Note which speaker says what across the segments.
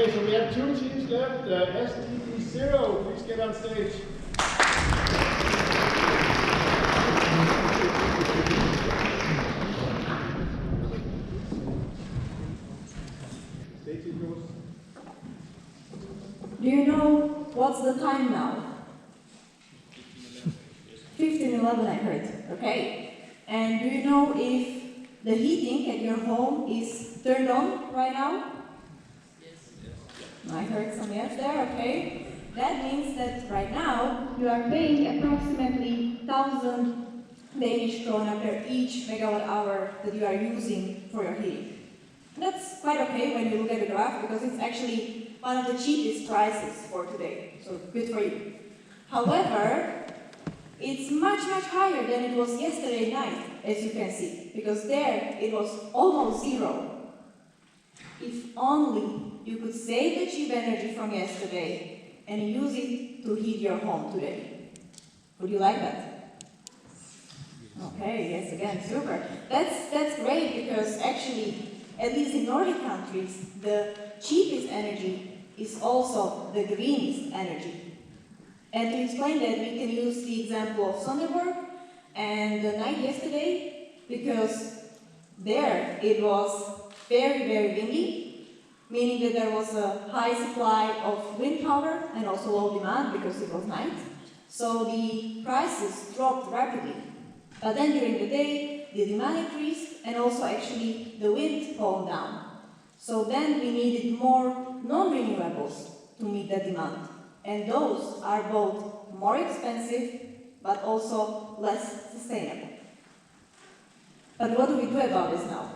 Speaker 1: Okay, so we have two teams left. STD0, please get on stage. Stage is yours.
Speaker 2: Do you know what's the time now? 15:11, I heard. Okay. And do you know if the heating at your home is turned on right now? I heard some yes there, okay. That means that right now you are paying approximately 1,000 Danish krona per each megawatt hour that you are using for your heating. That's quite okay when you look at the graph because it's actually one of the cheapest prices for today, so good for you. However, it's much, much higher than it was yesterday night, as you can see, because there it was almost zero. If only you could save the cheap energy from yesterday and use it to heat your home today. Would you like that? Okay, yes, again, super. That's great because actually, at least in Nordic countries, the cheapest energy is also the greenest energy. And to explain that, we can use the example of Sønderborg and the night yesterday, because there it was very, very windy, meaning that there was a high supply of wind power and also low demand because it was night. So the prices dropped rapidly. But then during the day, the demand increased and also actually the wind calmed down. So then we needed more non-renewables to meet that demand. And those are both more expensive but also less sustainable. But what do we do about this now?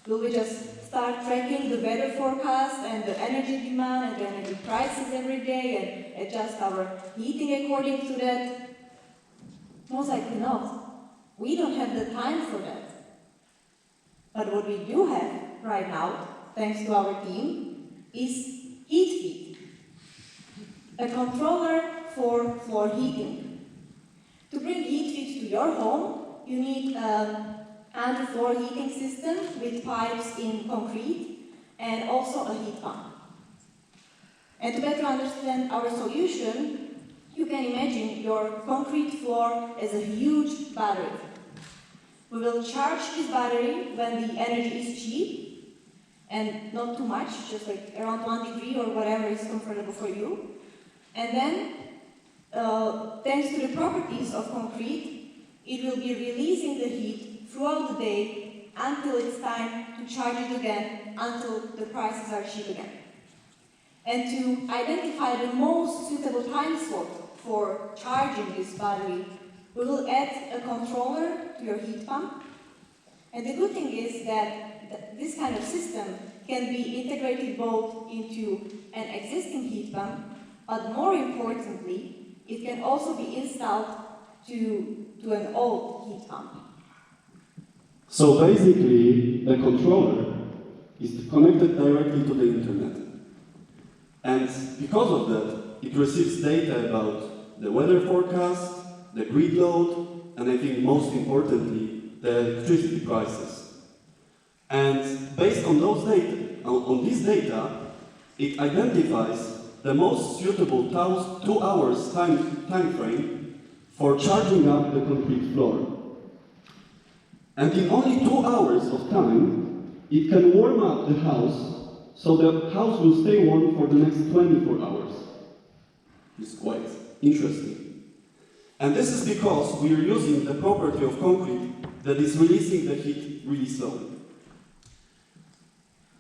Speaker 2: Will we just start tracking the weather forecast and the energy demand and the energy prices every day and adjust our heating according to that? Most likely not. We don't have the time for that. But what we do have right now, thanks to our team, is HeatFeed, a controller for floor heating. To bring HeatFeed to your home, you need underfloor heating system with pipes in concrete and also a heat pump. And to better understand our solution, you can imagine your concrete floor as a huge battery. We will charge this battery when the energy is cheap and not too much, just like around 1 degree or whatever is comfortable for you. And then, thanks to the properties of concrete, it will be releasing the heat throughout the day until it's time to charge it again, until the prices are cheap again. And to identify the most suitable time slot for charging this battery, we will add a controller to your heat pump. And the good thing is that this kind of system can be integrated both into an existing heat pump, but more importantly, it can also be installed to an old heat pump.
Speaker 3: So basically, the controller is connected directly to the internet. And because of that, it receives data about the weather forecast, the grid load, and I think most importantly, the electricity prices. And based on those data, on this data, it identifies the most suitable 2 hours time frame for charging up the concrete floor. And in only 2 hours of time, it can warm up the house, so the house will stay warm for the next 24 hours. It's quite interesting. And this is because we are using the property of concrete that is releasing the heat really slowly.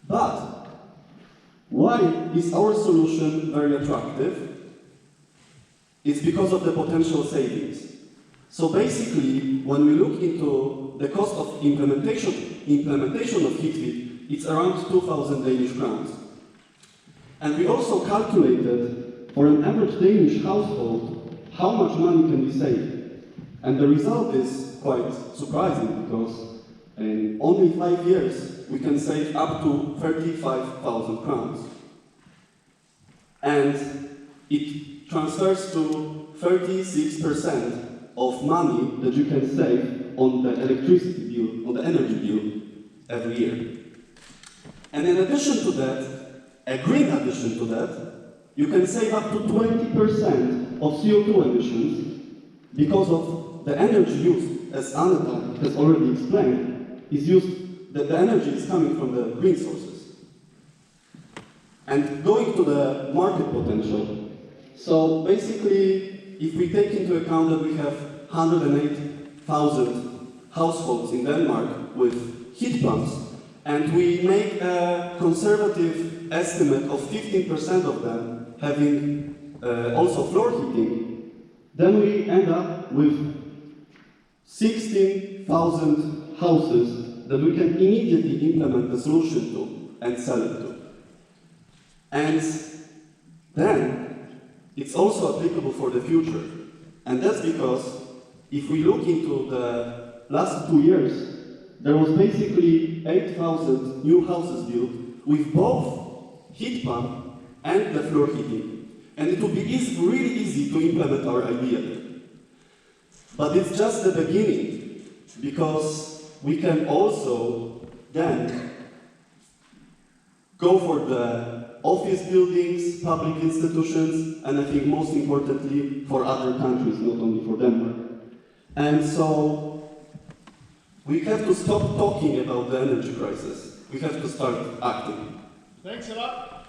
Speaker 3: But why is our solution very attractive? It's because of the potential savings. So basically, when we look into the cost of implementation of HeatFeed, it's around 2,000 Danish crowns. And we also calculated for an average Danish household how much money can be saved. And the result is quite surprising because in only 5 years we can save up to 35,000 crowns. And it transfers to 36% of money that you can save on the electricity bill, on the energy bill every year. And in addition to that, a green addition to that, you can save up to 20% of CO2 emissions because of the energy used, as Anna has already explained, is used, the energy is coming from the green sources. And going to the market potential, so basically, if we take into account that we have 108,000 households in Denmark with heat pumps, and we make a conservative estimate of 15% of them having also floor heating, then we end up with 16,000 houses that we can immediately implement the solution to and sell it to. And then it's also applicable for the future. And that's because if we look into the last 2 years, there was basically 8,000 new houses built with both heat pump and the floor heating. And it would be really easy to implement our idea. But it's just the beginning, because we can also then go for the office buildings, public institutions, and I think most importantly for other countries, not only for Denmark. And so we have to stop talking about the energy crisis. We have to start acting.
Speaker 1: Thanks a lot.